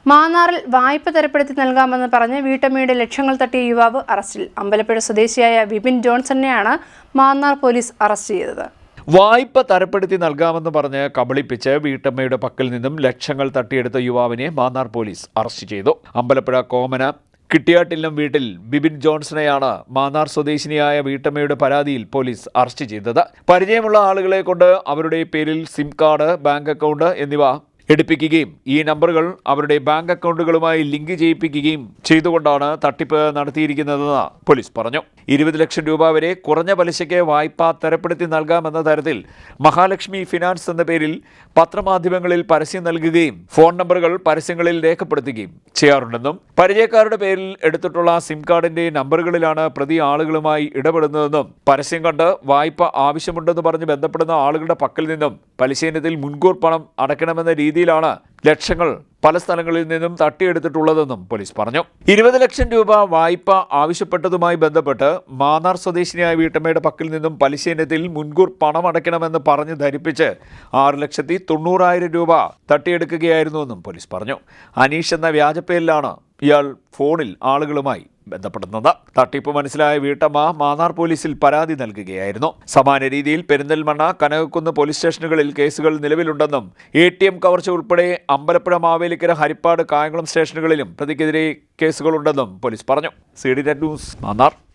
മാന്നാറിൽ വായ്പ തരപ്പെടുത്തി നൽകാമെന്ന് പറഞ്ഞ് വീട്ടമ്മയുടെ ലക്ഷങ്ങൾ തട്ടിയ യുവാവ് അറസ്റ്റിൽ. അമ്പലപ്പുഴ സ്വദേശിയായ വിപിൻ ജോൺസണിനെയാണ് മാന്നാർ പോലീസ് അറസ്റ്റ് ചെയ്തത്. വായ്പ തരപ്പെടുത്തി നൽകാമെന്ന് പറഞ്ഞ് കബളിപ്പിച്ച് വീട്ടമ്മയുടെ പക്കൽ നിന്നും ലക്ഷങ്ങൾ തട്ടിയെടുത്ത യുവാവിനെ മാന്നാർ പോലീസ് അറസ്റ്റ് ചെയ്തു. അമ്പലപ്പുഴ കോമന കിട്ടിയാട്ടില്ലം വീട്ടിൽ ബിബിൻ ജോൺസണെയാണ് മാന്നാർ സ്വദേശിനിയായ വീട്ടമ്മയുടെ പരാതിയിൽ പോലീസ് അറസ്റ്റ് ചെയ്തത്. പരിചയമുള്ള ആളുകളെ കൊണ്ട് അവരുടെ പേരിൽ സിം കാർഡ്, ബാങ്ക് അക്കൗണ്ട് എന്നിവ എടുപ്പിക്കുകയും ഈ നമ്പറുകൾ അവരുടെ ബാങ്ക് അക്കൗണ്ടുകളുമായി ലിങ്ക് ചെയ്യിപ്പിക്കുകയും ചെയ്തുകൊണ്ടാണ് തട്ടിപ്പ് നടത്തിയിരിക്കുന്നതെന്ന് പോലീസ് പറഞ്ഞു. 20 ലക്ഷം രൂപ വരെ കുറഞ്ഞ പലിശയ്ക്ക് വായ്പ തരപ്പെടുത്തി നൽകാമെന്ന തരത്തിൽ മഹാലക്ഷ്മി ഫിനാൻസ് എന്ന പേരിൽ പത്രമാധ്യമങ്ങളിൽ പരസ്യം നൽകുകയും ഫോൺ നമ്പറുകൾ പരസ്യങ്ങളിൽ രേഖപ്പെടുത്തുകയും ചെയ്യാറുണ്ടെന്നും പരിചയക്കാരുടെ പേരിൽ എടുത്തിട്ടുള്ള സിം കാർഡിന്റെ നമ്പറുകളിലാണ് പ്രതി ആളുകളുമായി ഇടപെടുന്നതെന്നും പരസ്യം കണ്ട് വായ്പ ആവശ്യമുണ്ടെന്ന് പറഞ്ഞ് ബന്ധപ്പെടുന്ന ആളുകളുടെ പക്കൽ നിന്നും പലിശ ഇനത്തിൽ മുൻകൂർ പണം അടയ്ക്കണമെന്ന രീതിയിലാണ് ലക്ഷങ്ങൾ പല സ്ഥലങ്ങളിൽ നിന്നും തട്ടിയെടുത്തിട്ടുള്ളതെന്നും പോലീസ് പറഞ്ഞു. 20 ലക്ഷം രൂപ വായ്പ ആവശ്യപ്പെട്ടതുമായി ബന്ധപ്പെട്ട് മാന്നാർ സ്വദേശിനിയായ വീട്ടമ്മയുടെ പക്കൽ നിന്നും പലിശ ഇനത്തിൽ മുൻകൂർ പണം അടയ്ക്കണമെന്ന് പറഞ്ഞ് ധരിപ്പിച്ച് 6,90,000 രൂപ തട്ടിയെടുക്കുകയായിരുന്നുവെന്നും പോലീസ് പറഞ്ഞു. അനീഷ് എന്ന വ്യാജപ്പേരിലാണ് ഇയാൾ ഫോണിൽ ആളുകളുമായി ബന്ധപ്പെടുന്നത്. തട്ടിപ്പ് മനസ്സിലായ വീട്ടമ്മ മാന്നാർ പോലീസിൽ പരാതി നൽകുകയായിരുന്നു. സമാന രീതിയിൽ പെരിന്തൽമണ്ണ, കനകക്കുന്ന് പോലീസ് സ്റ്റേഷനുകളിൽ കേസുകൾ നിലവിലുണ്ടെന്നും ATM കവർച്ച ഉൾപ്പെടെ അമ്പലപ്പുഴ, മാവേലിക്കര, ഹരിപ്പാട്, കായംകുളം സ്റ്റേഷനുകളിലും പ്രതിക്കെതിരെ കേസുകളുണ്ടെന്നും പോലീസ് പറഞ്ഞു. CD news, Mannar.